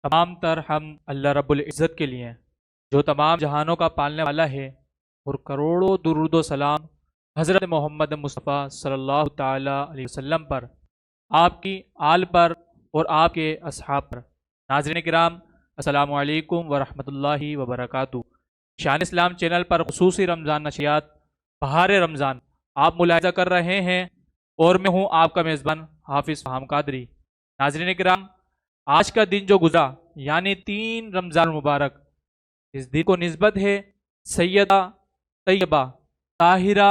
تمام تر ہم اللہ رب العزت کے لیے ہیں، جو تمام جہانوں کا پالنے والا ہے، اور کروڑوں درود و سلام حضرت محمد مصطفیٰ صلی اللہ تعالیٰ علیہ وسلم پر، آپ کی آل پر اور آپ کے اصحاب پر۔ ناظرین کرام، السلام علیکم ورحمۃ اللہ وبرکاتہ۔ شان اسلام چینل پر خصوصی رمضان نشریات بہار رمضان آپ ملاحظہ کر رہے ہیں، اور میں ہوں آپ کا میزبان حافظ فہم قادری۔ ناظرین کرام، آج کا دن جو گزرا یعنی 3 رمضان المبارک، اس دن کو نسبت ہے سیدہ طیبہ طاہرہ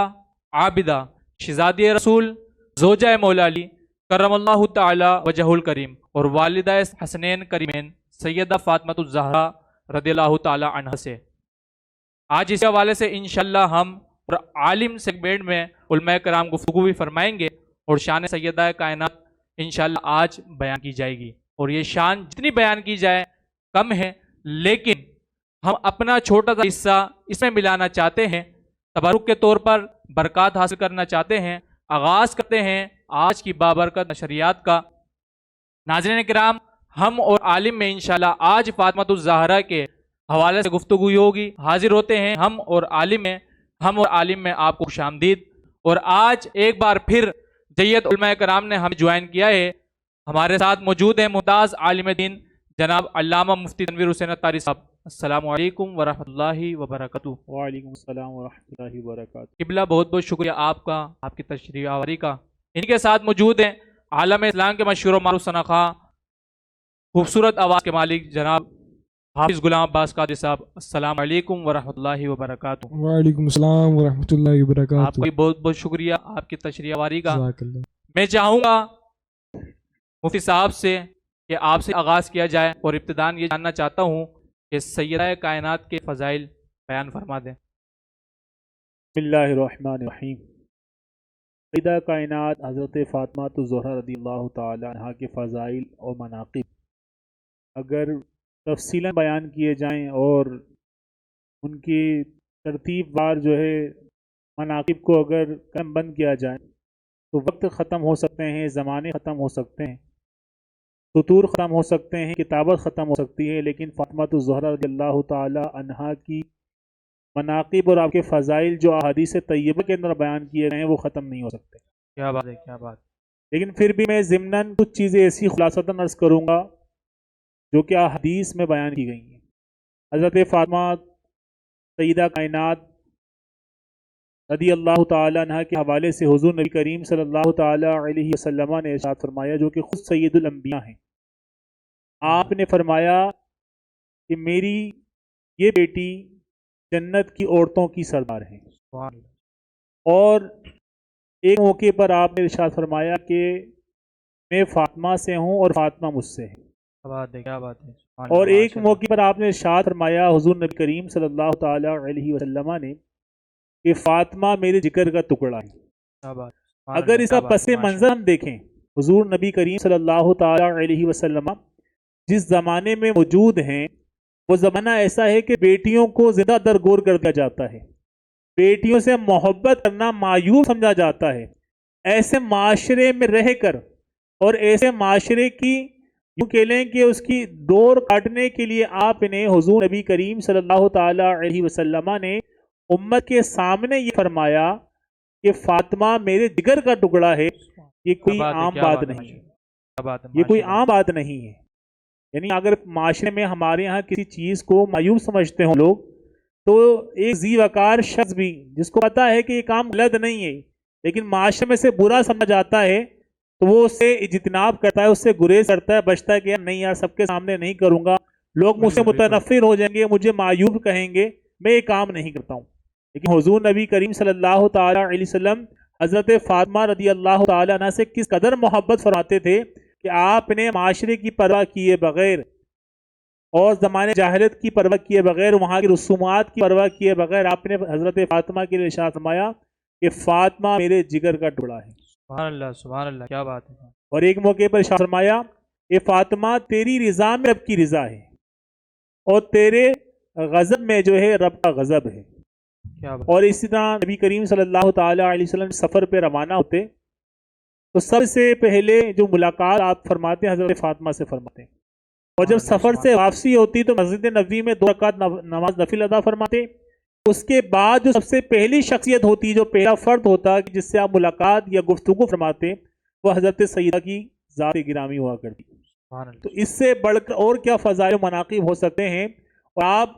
عابدہ شہزادی رسول زوجہ مولا علی کرم اللہ تعالی وجہ الکریم اور والدہ حسنین کریمین سیدہ فاطمۃ الزہرا رضی اللہ تعالی عنہ سے۔ آج اس حوالے سے انشاءاللہ ہم اور عالم سیگمنٹ میں علماء کرام گفتگو بھی فرمائیں گے، اور شان سیدہ کائنات انشاءاللہ آج بیان کی جائے گی، اور یہ شان جتنی بیان کی جائے کم ہے، لیکن ہم اپنا چھوٹا سا حصہ اس میں ملانا چاہتے ہیں، تبرک کے طور پر برکات حاصل کرنا چاہتے ہیں۔ آغاز کرتے ہیں آج کی بابرکت نشریات کا۔ ناظرین کرام، ہم اور عالم میں انشاءاللہ آج فاطمۃ الزہرا کے حوالے سے گفتگو ہوگی۔ حاضر ہوتے ہیں ہم اور عالم میں آپ کو خوش آمدید۔ اور آج ایک بار پھر جید علماء کرام نے ہمیں جوائن کیا ہے، ہمارے ساتھ موجود ہیں ممتاز عالم دین جناب علامہ مفتی تنویر حسین اتاری صاحب۔ السلام علیکم ورحمۃ اللہ وبرکاتہ۔ وعلیکم السلام ورحمۃ اللہ وبرکاتہ۔ قبلہ، بہت بہت شکریہ آپ کا، آپ کی تشریف آوری کا۔ ان کے ساتھ موجود ہیں عالم اسلام کے مشہور و معروف ثناء، خوبصورت آواز کے مالک جناب حافظ غلام عباس قادری صاحب۔ السلام علیکم ورحمۃ اللہ وبرکاتہ۔ وعلیکم السلام ورحمۃ اللہ وبرکاتہ۔ آپ کو بھی بہت بہت شکریہ آپ کی تشریف آوری کا۔ جزاک اللہ۔ میں چاہوں گا مفتی صاحب سے کہ آپ سے آغاز کیا جائے، اور ابتداً یہ جاننا چاہتا ہوں کہ سیدہ کائنات کے فضائل بیان فرما دیں۔ بسم اللہ الرحمن الرحیم۔ سیدہ کائنات حضرت فاطمہ الزہرا رضی اللہ تعالی عنہ کے فضائل اور مناقب اگر تفصیلاً بیان کیے جائیں اور ان کی ترتیب وار جو ہے مناقب کو اگر قلم بند کیا جائے تو وقت ختم ہو سکتے ہیں، زمانے ختم ہو سکتے ہیں، سطور ختم ہو سکتے ہیں، کتابت ختم ہو سکتی ہے، لیکن فاطمہ الزہرا رضی اللہ تعالی عنہ کی مناقب اور آپ کے فضائل جو احادیث طیبہ کے اندر بیان کیے گئے ہیں وہ ختم نہیں ہو سکتے۔ کیا بات ہے، کیا بات۔ لیکن پھر بھی میں ضمناً کچھ چیزیں ایسی خلاصتاً عرض کروں گا جو کہ احادیث میں بیان کی گئی ہیں۔ حضرت فاطمہ سیدہ کائنات رضی اللہ تعالی عنہ کے حوالے سے حضور نبی کریم صلی اللہ تعالی علیہ وسلم نے ارشاد فرمایا، جو کہ خود سید الانبیاء ہیں۔ آپ نے فرمایا کہ میری یہ بیٹی جنت کی عورتوں کی سردار ہیں، اور ایک موقع پر آپ نے ارشاد فرمایا کہ میں فاطمہ سے ہوں اور فاطمہ مجھ سے ہے۔ کیا بات ہے، کیا بات ہے۔ اور ایک موقع پر آپ نے ارشاد فرمایا حضور نبی کریم صلی اللہ تعالی علیہ وسلم نے کہ فاطمہ میرے جگر کا ٹکڑا ہے۔ اگر اس کا پس منظر ہم دیکھیں، حضور نبی کریم صلی اللہ تعالی علیہ وسلم جس زمانے میں موجود ہیں وہ زمانہ ایسا ہے کہ بیٹیوں کو زندہ درگور کر دیا جاتا ہے، بیٹیوں سے محبت کرنا معیوب سمجھا جاتا ہے۔ ایسے معاشرے میں رہ کر اور ایسے معاشرے کی یوں کہہ لیں کہ اس کی ڈور کاٹنے کے لیے آپ نے حضور نبی کریم صلی اللہ تعالی علیہ وسلم نے امت کے سامنے یہ فرمایا کہ فاطمہ میرے جگر کا ٹکڑا ہے۔ یہ کوئی عام بات نہیں ہے، یہ کوئی عام بات نہیں ہے۔ یعنی اگر معاشرے میں ہمارے ہاں کسی چیز کو معیوب سمجھتے ہوں لوگ، تو ایک ذی وقار شخص بھی جس کو پتا ہے کہ یہ کام غلط نہیں ہے لیکن معاشرے میں سے برا سمجھا جاتا ہے تو وہ اس سے اجتناب کرتا ہے، اس سے گریز کرتا ہے، بچتا ہے کہ یار نہیں، یار سب کے سامنے نہیں کروں گا، لوگ مجھ سے متنفر ہو جائیں گے، مجھے معیوب کہیں گے، میں یہ کام نہیں کرتا ہوں۔ لیکن حضور نبی کریم صلی اللہ تعالی علیہ وسلم حضرت فاطمہ رضی اللہ تعالی عنہ سے کس قدر محبت فرماتے تھے کہ آپ نے معاشرے کی پرواہ کیے بغیر اور زمانے جاہلیت کی پرواہ کیے بغیر، وہاں کی رسومات کی پرواہ کیے بغیر آپ نے حضرت فاطمہ کے لیے ارشاد فرمایا کہ فاطمہ میرے جگر کا ٹکڑا ہے۔ سبحان اللہ، سبحان اللہ، کیا بات ہے۔ اور ایک موقع پر ارشاد فرمایا کہ فاطمہ تیری رضا میں رب کی رضا ہے، اور تیرے غضب میں جو ہے رب کا غضب ہے۔ اور اسی طرح نبی کریم صلی اللہ تعالی علیہ وسلم سفر پہ روانہ ہوتے تو سب سے پہلے جو ملاقات آپ فرماتے ہیں حضرت فاطمہ سے فرماتے ہیں، اور جب سفر سے واپسی ہوتی تو مسجد نبوی میں 2 رکعت نماز نفل ادا فرماتے. اس کے بعد جو سب سے پہلی شخصیت ہوتی، جو پہلا فرد ہوتا جس سے آپ ملاقات یا گفتگو فرماتے، وہ حضرت سیدہ کی ذات گرامی ہوا کرتی. تو اس سے بڑھ کر اور کیا فضائل و مناقب ہو سکتے ہیں. اور آپ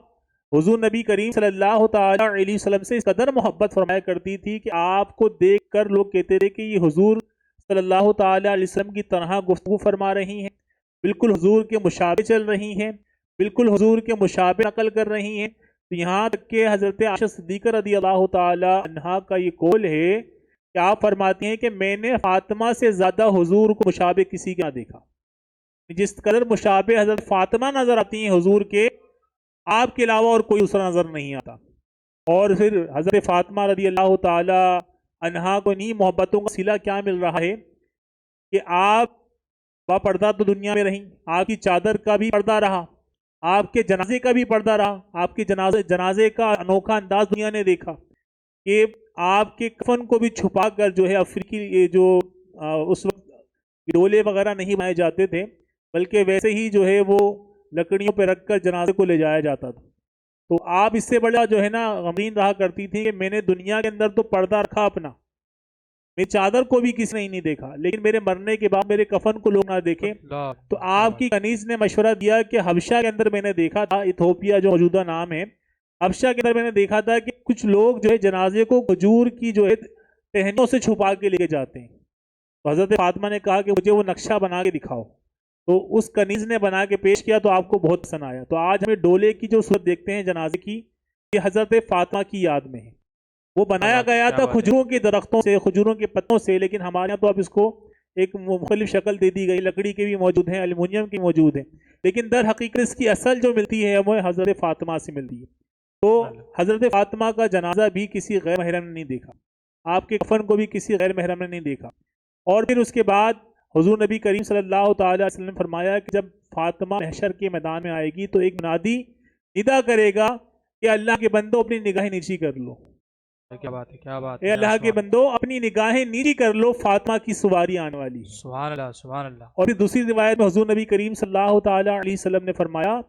حضور نبی کریم صلی اللہ تعالی علیہ وسلم سے اس قدر محبت فرمایا کرتی تھی کہ آپ کو دیکھ کر لوگ کہتے تھے کہ یہ حضور صلی اللہ تعالی علیہ وسلم کی طرح گفتگو فرما رہی ہیں، بالکل حضور کے مشابہ چل رہی ہیں، بالکل حضور کے مشابہ نقل کر رہی ہیں. تو یہاں تک کہ حضرت عائشہ صدیقہ رضی اللہ تعالی عنہا کا یہ قول ہے کہ آپ فرماتی ہیں کہ میں نے فاطمہ سے زیادہ حضور کو مشابہ کسی کا نہ دیکھا. جس قدر مشابہ حضرت فاطمہ نظر آتی ہیں حضور کے، آپ کے علاوہ اور کوئی دوسرا نظر نہیں آتا. اور پھر حضرت فاطمہ رضی اللہ تعالی عنہا کو انہی محبتوں کا صلہ کیا مل رہا ہے کہ آپ با پردہ تو دنیا میں رہیں، آپ کی چادر کا بھی پردہ رہا، آپ کے جنازے کا بھی پردہ رہا. آپ کے جنازے کا انوکھا انداز دنیا نے دیکھا کہ آپ کے کفن کو بھی چھپا کر جو ہے افریقی جو اس وقت ڈولے وغیرہ نہیں بنائے جاتے تھے، بلکہ ویسے ہی جو ہے وہ لکڑیوں پہ رکھ کر جنازے کو لے جایا جاتا تھا. تو آپ اس سے بڑا جو ہے نا غمگین رہا کرتی تھی کہ میں نے دنیا کے اندر تو پردہ رکھا اپنا، میری چادر کو بھی کسی نے نہیں دیکھا، لیکن میرے مرنے کے بعد میرے کفن کو لوگ نہ دیکھیں. تو آپ کی کنیز نے مشورہ دیا کہ حبشہ کے اندر میں نے دیکھا تھا، ایتھوپیا جو موجودہ نام ہے، حبشہ کے اندر میں نے دیکھا تھا کہ کچھ لوگ جو ہے جنازے کو کھجور کی جو ہے ٹہنیوں سے چھپا کے لے کے جاتے ہیں. تو حضرت فاطمہ نے کہا کہ مجھے وہ نقشہ بنا کے دکھاؤ. تو اس کنیز نے بنا کے پیش کیا تو آپ کو بہت پسند آیا. تو آج ہمیں ڈولے کی جو صورت دیکھتے ہیں جنازے کی، یہ حضرت فاطمہ کی یاد میں ہے. وہ بنایا گیا تھا کھجوروں کے درختوں سے، کھجوروں کے پتوں سے، لیکن ہمارے یہاں تو اب اس کو ایک مختلف شکل دے دی گئی. لکڑی کے بھی موجود ہیں، ایلومینیم کی موجود ہیں، لیکن در حقیقت اس کی اصل جو ملتی ہے وہ حضرت فاطمہ سے ملتی ہے. تو حضرت فاطمہ کا جنازہ بھی کسی غیر محرم نے نہیں دیکھا، آپ کے کفن کو بھی کسی غیر محرم نے نہیں دیکھا. اور پھر اس کے بعد حضور نبی کریم صلی اللہ تعالی علیہ وسلم نے فرمایا کہ جب فاطمہ محشر کے میدان میں آئے گی تو ایک منادی ندا کرے گا کہ اللہ کے بندو اپنی نگاہیں نیچی کر لو. کیا بات ہے، کیا بات ہے. اے اللہ کے بندو اپنی نگاہیں نیچی کر لو، فاطمہ کی سواری آنے والی. سبحان اللہ، سبحان اللہ. اور پھر دوسری روایت میں حضور نبی کریم صلی اللہ تعالی علیہ وسلم نے فرمایا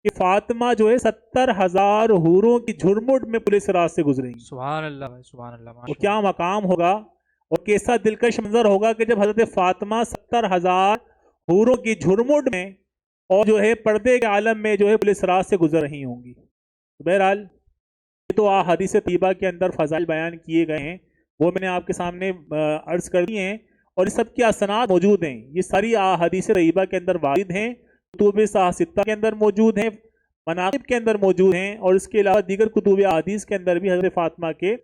کہ فاطمہ جو ہے 70,000 حوروں کی جھرمٹ میں پولیس راست سے گزریں گی. سبحان اللہ، سبحان اللہ. وہ کیا مقام ہوگا اور کیسا دلکش منظر ہوگا کہ جب حضرت فاطمہ 70,000 حوروں کی جھرمٹ میں اور جو ہے پردے کے عالم میں جو ہے پولیس راست سے گزر رہی ہوں گی. بہرحال یہ تو احادیث طیبہ کے اندر فضائل بیان کیے گئے ہیں، وہ میں نے آپ کے سامنے عرض کر دی ہیں، اور اس سب کی اسناد موجود ہیں. یہ ساری احادیث طیبہ کے اندر وارد ہیں، کتب ستہ کے اندر موجود ہیں، مناقب کے اندر موجود ہیں، اور اس کے علاوہ دیگر کتب احادیث کے اندر بھی حضرت فاطمہ کے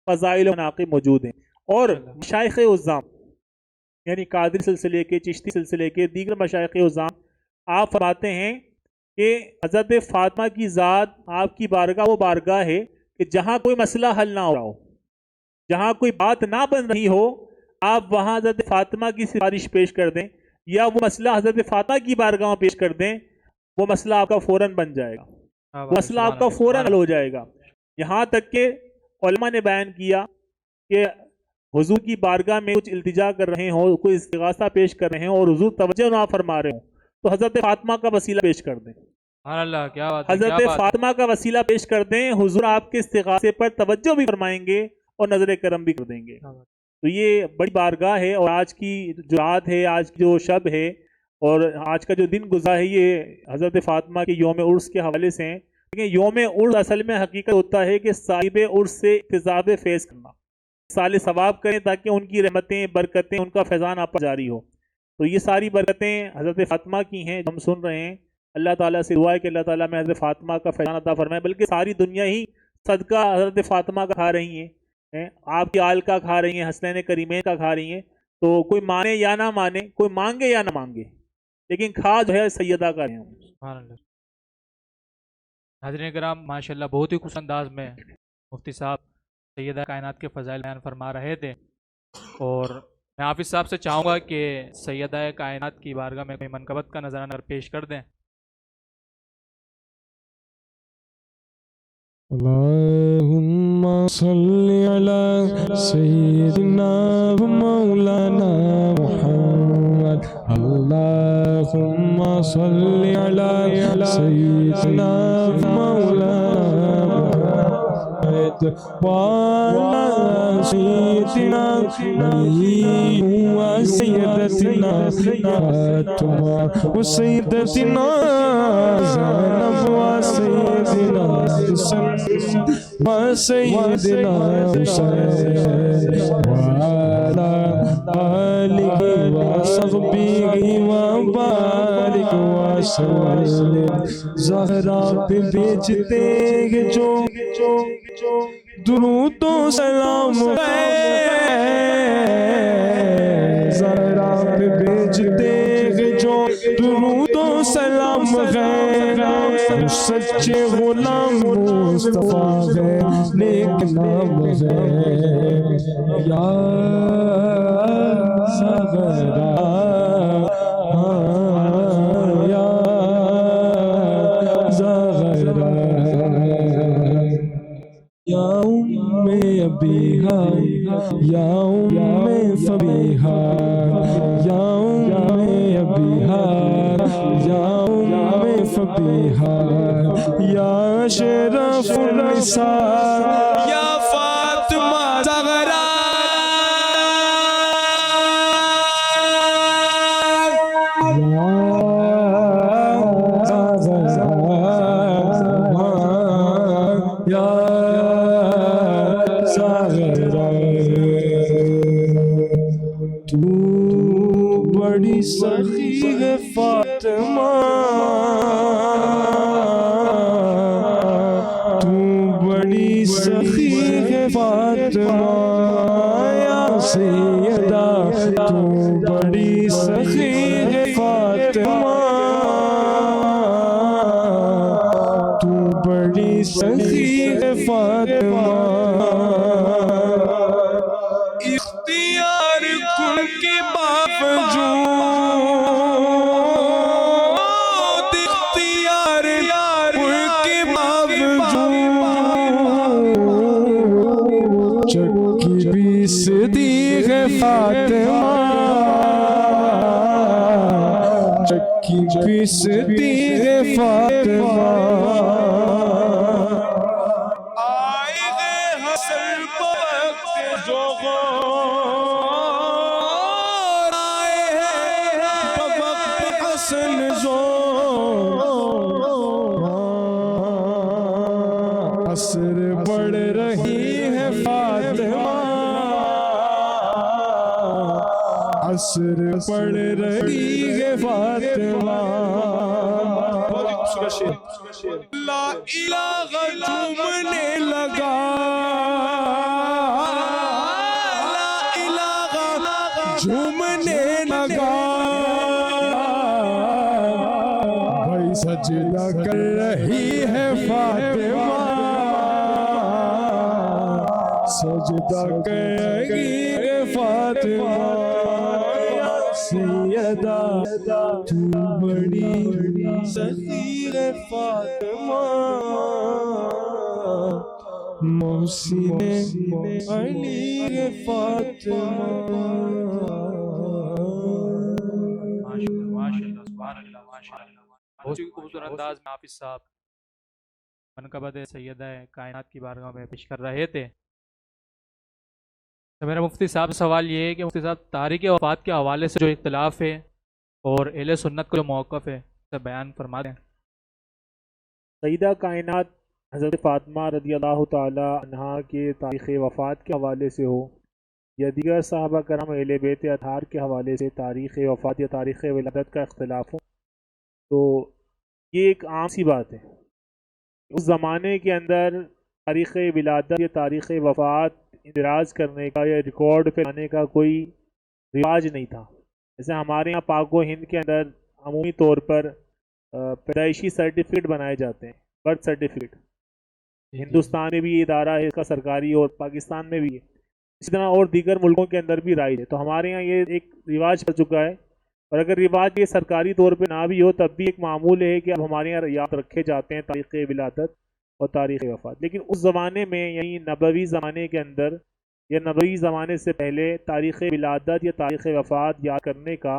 فضائل و مناقب موجود ہیں. اور مشائخ عظام یعنی قادری سلسلے کے، چشتی سلسلے کے، دیگر مشائخ عظام آپ فرماتے ہیں کہ حضرت فاطمہ کی ذات، آپ کی بارگاہ وہ بارگاہ ہے کہ جہاں کوئی مسئلہ حل نہ ہو رہا ہو، جہاں کوئی بات نہ بن رہی ہو، آپ وہاں حضرت فاطمہ کی سفارش پیش کر دیں یا وہ مسئلہ حضرت فاطمہ کی بارگاہ میں پیش کر دیں، وہ مسئلہ آپ کا فوراً بن جائے گا، وہ مسئلہ آپ کا فوراً حل ہو جائے گا. یہاں تک کہ علماء نے بیان کیا کہ حضور کی بارگاہ میں کچھ التجا کر رہے ہوں، کوئی استغاثہ پیش کر رہے ہوں اور حضور توجہ نہ فرما رہے ہوں تو حضرت فاطمہ کا وسیلہ پیش کر دیں. سبحان اللہ، کیا بات ہے. حضرت فاطمہ کا وسیلہ پیش کر دیں، حضور آپ کے استغاثے پر توجہ بھی فرمائیں گے اور نظر کرم بھی کر دیں گے. تو یہ بڑی بارگاہ ہے. اور آج کی جو رات ہے، آج کی جو شب ہے اور آج کا جو دن گزرا ہے، یہ حضرت فاطمہ کے یوم عرس کے حوالے سے ہیں. لیکن یوم عرس اصل میں حقیقت ہوتا ہے کہ صاحب عرس سے اکتساب فیض کرنا، سال ثواب کریں تاکہ ان کی رحمتیں، برکتیں، ان کا فیضان آپ پر جاری ہو. تو یہ ساری برکتیں حضرت فاطمہ کی ہیں جو ہم سن رہے ہیں. اللہ تعالیٰ سے دعا ہے کہ اللہ تعالیٰ میں حضرت فاطمہ کا فیضان عطا فرمائے، بلکہ ساری دنیا ہی صدقہ حضرت فاطمہ کا کھا رہی ہیں، آپ کی آل کا کھا رہی ہیں، حسنین کریمین کا کھا رہی ہیں. تو کوئی مانے یا نہ مانے، کوئی مانگے یا نہ مانگے، لیکن کھا جو ہے سیدہ کا رہے ہیں. سبحان اللہ. حاضرین کرام، ماشاءاللہ بہت ہی خوش انداز میں مفتی صاحب سیدہ کائنات کے فضائل بیان فرما رہے تھے، اور میں حافظ صاحب سے چاہوں گا کہ سیدہ کائنات کی بارگاہ میں کوئی منقبت کا نظرانہ پیش کر دیں. اللہم صلی علی سیدنا و مولانا محمد. اللہم صل علی سیدنا مولانا وعلى سيدنا وسيدتنا فاطمة وسيدتنا زينب وسيدنا حسن وسيدنا حسين وعلى آله وصحبه وبارك وسلم زہرا پہ بیچتے ہیں جو درود و سلام زہرا پہ بیچتے ہیں جو درود و سلام غیر سچے غلام مصطفیٰ ہے نیک نام ہے یا زہرا یا فبیہا یا ابیہا یا فبیہا یا شرف النساء یا فاطمہ زہرا بڑی سخی ہے فاطمہ تو بڑی سخی ہے فاطمہ یا سیدہ تو بڑی سخی ہے فاطمہ تو بڑی سخی ہے فاطمہ اختیار کن کے باوجود اختیار کن کے باوجود چکی بھی صدیق ہے فاطمہ چکی بھی صدیق ہے فاطمہ آئے گئے حسن وقت جو عصر بڑھ رہی ہے فاطمہ عصر بڑھ رہی ہے فاطمہ لا الہ جھومنے لگا لا الہ جھومنے لگا بھائی سجدہ کر رہی ہے فاطمہ سجدہ کر رہی ہے فاطمہ یا سیدہ تو بڑی سخی ہے فاطمہ محسن علی ہے فاطمہ بہت ہی خوبصورت انداز میں حافظ صاحب منقبت سیدہ کائنات کی بارگاہ میں پیش کر رہے تھے۔ تو میرا مفتی صاحب سوال یہ ہے کہ مفتی صاحب تاریخ وفات کے حوالے سے جو اختلاف ہے اور اہل سنت کا جو موقف ہے اسے بیان فرما دیں۔ سیدہ کائنات حضرت فاطمہ رضی اللہ تعالی عنہا کے تاریخ وفات کے حوالے سے ہو یا دیگر صحابہ کرام اہل بیت اطہار کے حوالے سے تاریخ وفات یا تاریخ ولادت کا اختلاف ہو تو یہ ایک عام سی بات ہے۔ اس زمانے کے اندر تاریخ ولادت یا تاریخ وفات اندراج کرنے کا یا ریکارڈ پھیلانے کا کوئی رواج نہیں تھا۔ جیسے ہمارے یہاں پاک و ہند کے اندر عمومی طور پر پیدائشی سرٹیفکیٹ بنائے جاتے ہیں، برتھ سرٹیفکیٹ۔ ہندوستان میں بھی یہ ادارہ ہے اس کا سرکاری اور پاکستان میں بھی ہے، اسی طرح اور دیگر ملکوں کے اندر بھی رائج ہے۔ تو ہمارے یہاں یہ ایک رواج پڑ چکا ہے، اور اگر رواج یہ سرکاری طور پہ نہ بھی ہو تب بھی ایک معمول ہے کہ اب ہمارے یہاں یاد رکھے جاتے ہیں تاریخ ولادت اور تاریخ وفات۔ لیکن اس زمانے میں یعنی نبوی زمانے کے اندر یا نبوی زمانے سے پہلے تاریخ ولادت یا تاریخ وفات یاد کرنے کا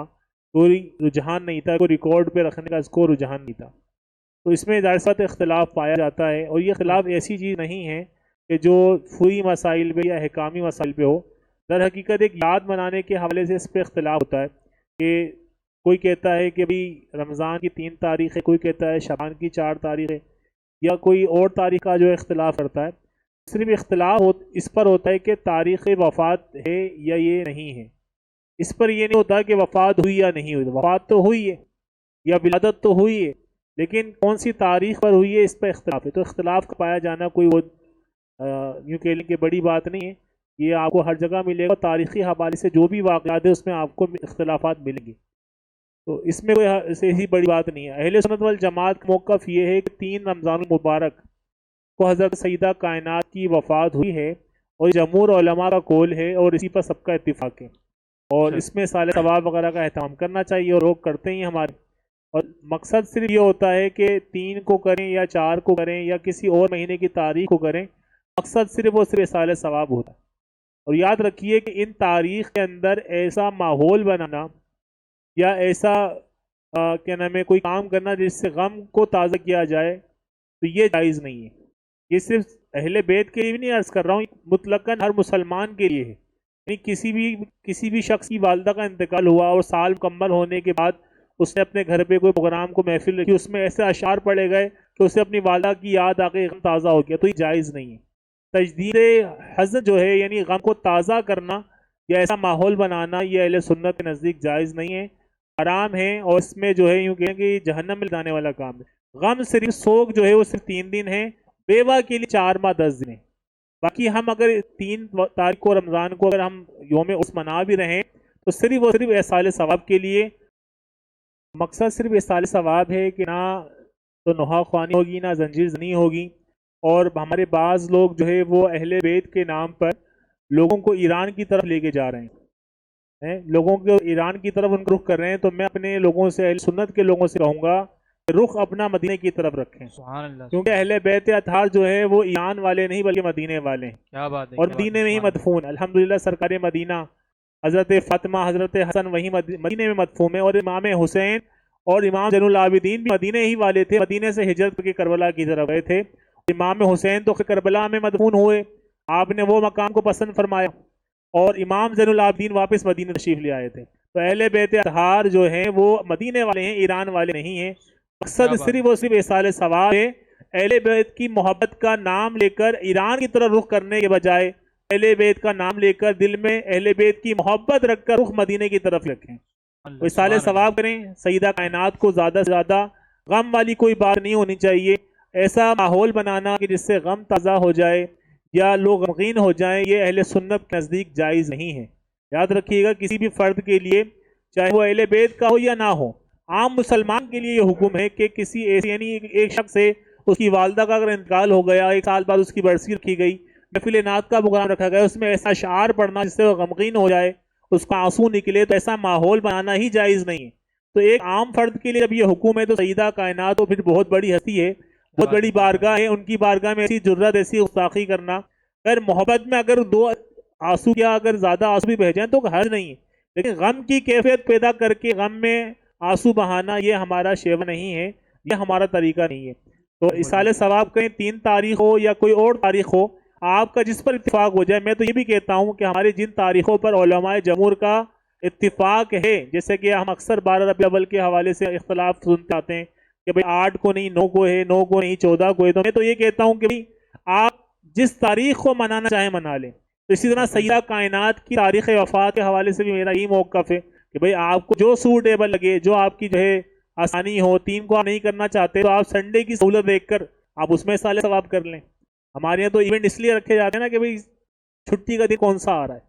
کوئی رجحان نہیں تھا، کوئی ریکارڈ پہ رکھنے کا اس کو رجحان نہیں تھا. تو اس میں ظاہر سی بات ہے اختلاف پایا جاتا ہے، اور یہ اختلاف ایسی چیز نہیں ہے کہ جو فروعی مسائل پہ یا احکامی مسائل پہ ہو. در حقیقت ایک یاد منانے کے حوالے سے اس پہ اختلاف ہوتا ہے کہ کوئی کہتا ہے کہ بھی رمضان کی 3 تاریخ ہے، کوئی کہتا ہے شعبان کی 4 تاریخ ہے، یا کوئی اور تاریخ کا جو اختلاف کرتا ہے. صرف اختلاف اس پر ہوتا ہے کہ تاریخ وفات ہے یا یہ نہیں ہے. اس پر یہ نہیں ہوتا کہ وفات ہوئی یا نہیں ہوئی. وفات تو ہوئی ہے یا ولادت تو ہوئی ہے، لیکن کون سی تاریخ پر ہوئی ہے اس پر اختلاف ہے. تو اختلاف کا پایا جانا کوئی وہ یوں کہہ لیں کہ بڑی بات نہیں ہے. یہ آپ کو ہر جگہ ملے گا، تاریخی حوالے سے جو بھی واقعات ہیں اس میں آپ کو اختلافات ملیں گے. تو اس میں کوئی ایسی بڑی بات نہیں ہے. اہل سنت والجماعت کا موقف یہ ہے کہ 3 رمضان المبارک کو حضرت سیدہ کائنات کی وفات ہوئی ہے، اور جمہور علماء کا قول ہے، اور اسی پر سب کا اتفاق ہے. اور اس میں سال ثواب وغیرہ کا اہتمام کرنا چاہیے، اور لوگ کرتے ہی ہمارے. اور مقصد صرف یہ ہوتا ہے کہ 3 کو کریں یا 4 کو کریں یا کسی اور مہینے کی تاریخ کو کریں، مقصد صرف وہ صرف سال ثواب ہوتا ہے. اور یاد رکھیے کہ ان تاریخ کے اندر ایسا ماحول بنانا یا ایسا کیا نام ہے کوئی کام کرنا جس سے غم کو تازہ کیا جائے، تو یہ جائز نہیں ہے. یہ صرف اہل بیت کے لیے بھی نہیں عرض کر رہا ہوں، مطلقاً ہر مسلمان کے لیے ہے. یعنی کسی بھی شخص کی والدہ کا انتقال ہوا اور سال مکمل ہونے کے بعد اس نے اپنے گھر پہ کوئی پروگرام کو محفل رکھی، اس میں ایسے اشعار پڑے گئے کہ اسے اپنی والدہ کی یاد آ کے غم تازہ ہو گیا، تو یہ جائز نہیں ہے. تجدید حزن جو ہے یعنی غم کو تازہ کرنا یا ایسا ماحول بنانا، یہ اہل سنت کے نزدیک جائز نہیں ہے، حرام ہے. اور اس میں جو ہے یوں کہیں کہ جہنم میں جانے والا کام ہے. غم صرف سوگ جو ہے وہ صرف 3 دن ہے، بیوہ کے لیے 4 ماہ 10 دن ہے. باقی ہم اگر 3 تاریخ کو رمضان کو اگر ہم یوم اس منا بھی رہیں تو صرف اور صرف احصال ثواب کے لیے. مقصد صرف احصال ثواب ہے کہ نہ تو نوحہ خوانی ہوگی نہ زنجیر زنی ہوگی. اور ہمارے بعض لوگ جو ہے وہ اہل بیت کے نام پر لوگوں کو ایران کی طرف لے کے جا رہے ہیں، لوگوں کو ایران کی طرف ان کو رخ کر رہے ہیں. تو میں اپنے لوگوں سے، اہل سنت کے لوگوں سے کہوں گا کہ رخ اپنا مدینے کی طرف رکھیں. سبحان اللہ. کیونکہ اہل بیت اطہار جو ہے وہ ایران والے نہیں بلکہ مدینے والے ہیں. کیا بات ہے. اور مدینے میں ہی مدفون الحمدللہ سرکار مدینہ حضرت فاطمہ حضرت حسن وہی مدینے میں مدفون ہے. اور امام حسین اور امام زین العابدین بھی مدینے ہی والے تھے، مدینے سے ہجرت کر کے کربلا کی طرف گئے تھے. امام حسین تو کربلا میں مدفون ہوئے، آپ نے وہ مقام کو پسند فرمایا، اور امام زین العابدین واپس مدینہ تشریف لے آئے تھے. تو اہل بیت اطہار جو ہیں وہ مدینے والے ہیں، ایران والے نہیں ہیں. مقصد صرف اور صرف احصال ثواب ہے. اہل بیت کی محبت کا نام لے کر ایران کی طرف رخ کرنے کے بجائے اہل بیت کا نام لے کر دل میں اہل بیت کی محبت رکھ کر رخ مدینے کی طرف رکھیں، احصال ثواب کریں. سیدہ کائنات کو زیادہ سے زیادہ غم والی کوئی بات نہیں ہونی چاہیے. ایسا ماحول بنانا کہ جس سے غم تازہ ہو جائے یا لوگ غمگین ہو جائیں، یہ اہل سنت کے نزدیک جائز نہیں ہے. یاد رکھیے گا کسی بھی فرد کے لیے، چاہے وہ اہل بیت کا ہو یا نہ ہو، عام مسلمان کے لیے یہ حکم ہے کہ کسی ایسی یعنی ایک شخص سے اس کی والدہ کا اگر انتقال ہو گیا، 1 سال بعد اس کی برسی رکھی گئی، محفل نعت کا پروگرام رکھا گیا، اس میں ایسا اشعار پڑھنا جس سے وہ غمگین ہو جائے، اس کا آنسو نکلے، تو ایسا ماحول بنانا ہی جائز نہیں ہے. تو ایک عام فرد کے لیے جب یہ حکم ہے تو سیدہ کائنات تو پھر بہت بڑی ہستی ہے، بہت بڑی بارگاہ ہے. ان کی بارگاہ میں ایسی جرات ایسی گستاخی کرنا، اگر محبت میں اگر 2 آنسو یا اگر زیادہ آنسو بھی بہ جائیں تو حرج نہیں ہے، لیکن غم کی کیفیت پیدا کر کے غم میں آنسو بہانا یہ ہمارا شیوہ نہیں ہے، یہ ہمارا طریقہ نہیں ہے. تو احصال ثواب کریں، 3 تاریخ ہو یا کوئی اور تاریخ ہو، آپ کا جس پر اتفاق ہو جائے. میں تو یہ بھی کہتا ہوں کہ ہماری جن تاریخوں پر علماء جمہور کا اتفاق ہے، جیسے کہ ہم اکثر 12 ربیع الاول کے حوالے سے اختلاف سنتے آتے ہیں کہ بھئی 8 کو نہیں 9 کو ہے، 9 کو نہیں 14 کو ہے. تو میں تو یہ کہتا ہوں کہ بھئی آپ جس تاریخ کو منانا چاہیں منا لیں. تو اسی طرح سیدہ کائنات کی تاریخ وفات کے حوالے سے بھی میرا یہی موقف ہے کہ بھئی آپ کو جو سوٹیبل لگے، جو آپ کی جو ہے آسانی ہو. 3 کو آپ نہیں کرنا چاہتے تو آپ سنڈے کی سہولت دیکھ کر آپ اس میں احصال ثواب کر لیں. ہمارے یہاں تو ایونٹ اس لیے رکھے جاتے ہیں نا کہ بھئی چھٹی کا دن کون سا آ رہا ہے،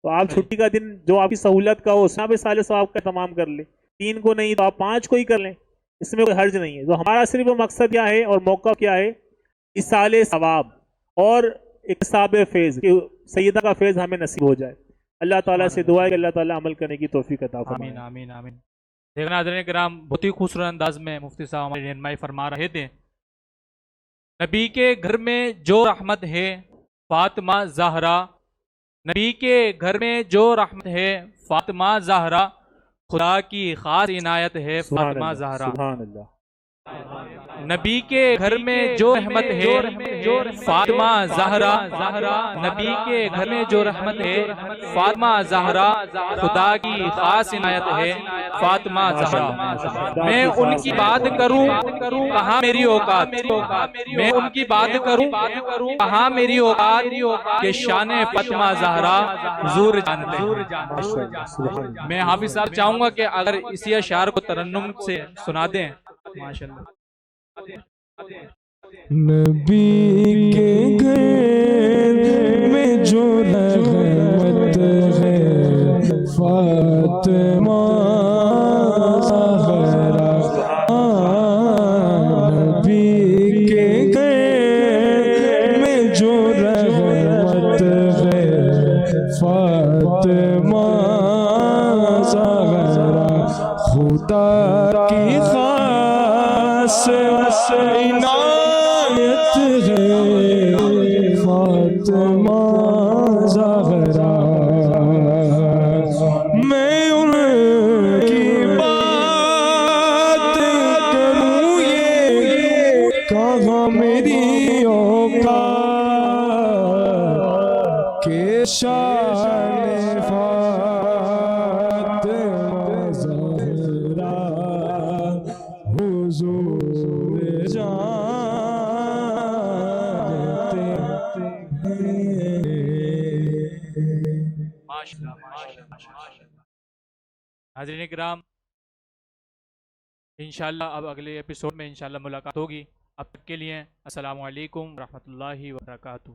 تو آپ چھٹی کا دن جو آپ کی سہولت کا ہو اس میں احصال ثواب کا تمام کر لیں. 3 کو نہیں تو آپ 5 کو ہی کر لیں، اس میں کوئی حرج نہیں ہے. تو ہمارا صرف مقصد کیا ہے اور موقع کیا ہے؟ احصال ثواب اور اکتساب فیض، کہ سیدہ کا فیض ہمیں نصیب ہو جائے. اللہ تعالیٰ سے دعا ہے کہ اللہ تعالیٰ عمل کرنے کی توفیق عطا فرمائے. آمین آمین آمین. دیکھنا حضرین کرام، بہت ہی خوبصورت انداز میں مفتی صاحب ہماری رہنمائی فرما رہے تھے. نبی کے گھر میں جو رحمت ہے فاطمہ زہرا، نبی کے گھر میں جو رحمت ہے فاطمہ زہرا، خدا کی خاص عنایت ہے سبحان فاطمہ اللہ، زہرا۔ سبحان اللہ۔ نبی کے گھر میں جو رحمت ہے فاطمہ زہرا، نبی کے گھر میں جو رحمت ہے فاطمہ زہرا، خدا کی خاص عنایت ہے فاطمہ زہرا۔ میں ان کی بات کروں کہاں میری اوقات، میں ان کی بات کروں کہاں میری اوقات کہ شان فاطمہ زہرا حضور جانتے ہیں۔ میں حافظ صاحب چاہوں گا کہ اگر اسی اشعار کو ترنم سے سنا دیں ماشاءاللہ۔ نبی کے گھر میں جو رحمت ہے فاطمہ زہرا، نبی کے گھر میں جو رحمت ہے فاطمہ زہرا، خدا کی خاص عنایت ہے فاطمہ زہرا۔ میں ان کی بات کروں یہ کہاں میری اوقات کہ شان فاطمہ زہرا حضور جانتے ہیں۔ حاضرین کرام، انشاءاللہ اب اگلے ایپیسوڈ میں انشاءاللہ ملاقات ہوگی۔ اب تک کے لیے السلام علیکم ورحمۃ اللہ وبرکاتہ۔